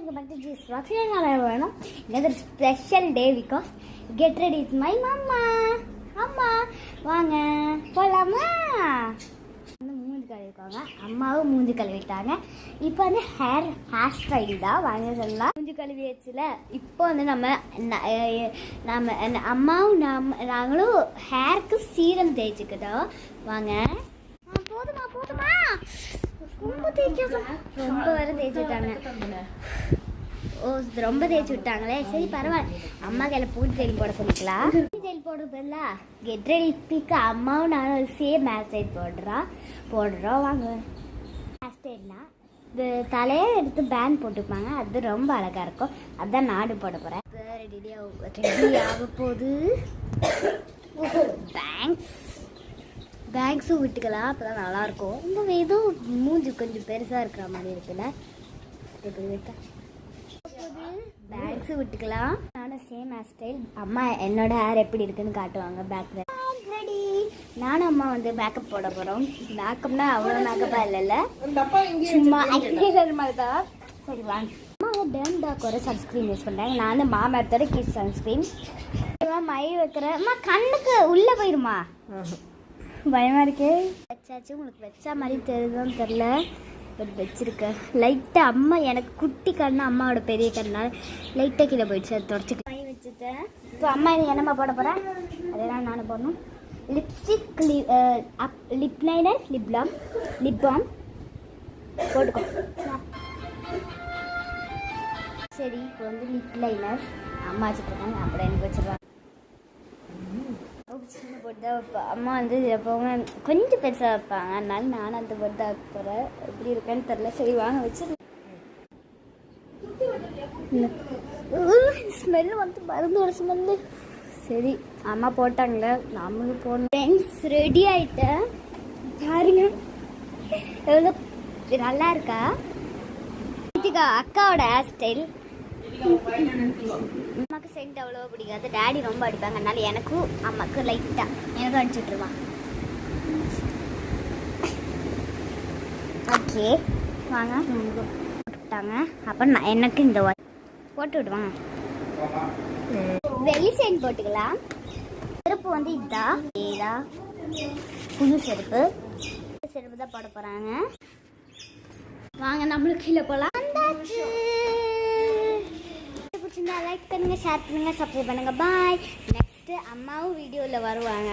welcome back to G's Vlogs. Another special day because get ready with my mama. அம்மா வாங்க போலாமா? மூஞ்சி கழுவிக்காங்க, அம்மாவும் மூஞ்சி கழுவிட்டாங்க. இப்போ வந்து ஹேர் ஸ்டைல் தான் வாங்க சொல்லலாம். மூஞ்சி கழுவி வச்சுல இப்போ வந்து நம்ம அம்மாவும் நாங்களும் ஹேருக்கு சீரம் தேய்ச்சிக்கிட்டோம். வாங்க. போதுமா ரொம்ப வர தேய்ச்சி விட்டாங்க. ரொம்ப தேய்ச்சி விட்டாங்களே. சரி பரவாயில்ல, அம்மா கையில பூஜை ஜெயில் போட சொல்லிக்கலாம். பூஜை ஜெயில் போடுறதுல கெட் ரெடி பிக் அம்மாவும் நானும் சேம் ஹேர் ஸ்டைல் போடுறோம். வாங்க. ஹேர் ஸ்டைல்னா இது தலையை எடுத்து பேண்ட் போட்டுப்பாங்க, அது ரொம்ப அழகா இருக்கும். அதான் நானும் போட போறேன். ரெடி ஆக போகுது. பேங்க்ஸும் விட்டுக்கலாம், அப்போதான் நல்லாயிருக்கும். இந்த இதுவும் மூஞ்சி கொஞ்சம் பெருசாக இருக்கிற மாதிரி இருக்குல்ல. எப்படி வைக்க பேங்க்ஸும் விட்டுக்கலாம். நானும் சேம் ஹேர் ஸ்டைல். அம்மா என்னோட ஹேர் எப்படி இருக்குன்னு காட்டுவாங்க பேக்கில். ரெடி. நானும் அம்மா வந்து மேக்கப் போட போகிறோம். மேக்கப்னா அவ்வளோ மேக்கப்பாக இல்லைல்ல, சும்மா ஐலைனர் மாதிரி தான். சரி வாங்க. அம்மா வந்து டேம் டாக் ஒரு சன்ஸ்க்ரீன் யூஸ் பண்ணுறாங்க. நான் வந்து மாமரத்தோட கிஸ் சன்ஸ்க்ரீன் மை வைக்கிறேன். அம்மா கண்ணுக்கு உள்ளே போயிடுமா? பயமாக இருக்கே. வச்சாச்சு. உங்களுக்கு வச்சா மாதிரி தெரியுதுன்னு தெரில, பட் வச்சுருக்கேன். லைட்டாக அம்மா எனக்கு குட்டி கண்ணு, அம்மாவோட பெரிய கண்ணால் லைட்டாக கீழே போயிடுச்சு. அதை தொடச்சிக்க மை வச்சுட்டேன். இப்போ அம்மா இது என்னம்மா போட போகிறேன்? அதெல்லாம் நானும் போடணும். Lipstick, lip liner, lip balm போட்டுக்கோ. சரி, இப்போ வந்து லிப் லைனர் அம்மா வச்சுட்ருக்காங்க, அப்புறம் எனக்கு வச்சுருவாங்க. சின்ன போட்டு தான் வைப்பேன். அம்மா வந்து எப்போவுமே கொஞ்சம் பெருசாக வைப்பாங்க, அதனால நானும் அந்த போட்டு தான் வைக்க போகிறேன். எப்படி இருக்கேன்னு தெரில. சரி வாங்க வச்சு. ஸ்மெல்லு வந்து மருந்தோட ஸ்மெல்லு. சரி அம்மா போட்டாங்களே, நாமளும் போடணும். ஃப்ரெண்ட்ஸ் ரெடி ஆகிட்டேன். பாருங்க எவ்வளோ நல்லா இருக்கா. அக்காவோட ஹேர் ஸ்டைல். அம்மாவுக்கு சென்ட் அவ்வளோ பிடிக்காது, டேடி ரொம்ப அடிப்பாங்க. அதனால எனக்கும் அம்மாவுக்கு லைட்டாக எனக்கும் அடிச்சுட்ருவான். ஓகே வாங்க. போட்டுவிட்டாங்க. அப்புறம் நான் எனக்கு இந்த போட்டு விடுவாங்க. வெளி செயின் போட்டுக்கலாம். செருப்பு வந்து இதுதான் புது செருப்பு தான் போட போகிறாங்க. வாங்க நம்மளுக்கு கீழே போகலாம். லைக் பண்ணுங்க, ஷேர் பண்ணுங்க, சப்ஸ்கிரைப் பண்ணுங்க. பாய். நெக்ஸ்ட் அம்மாவும் வீடியோவில் வருவாங்க.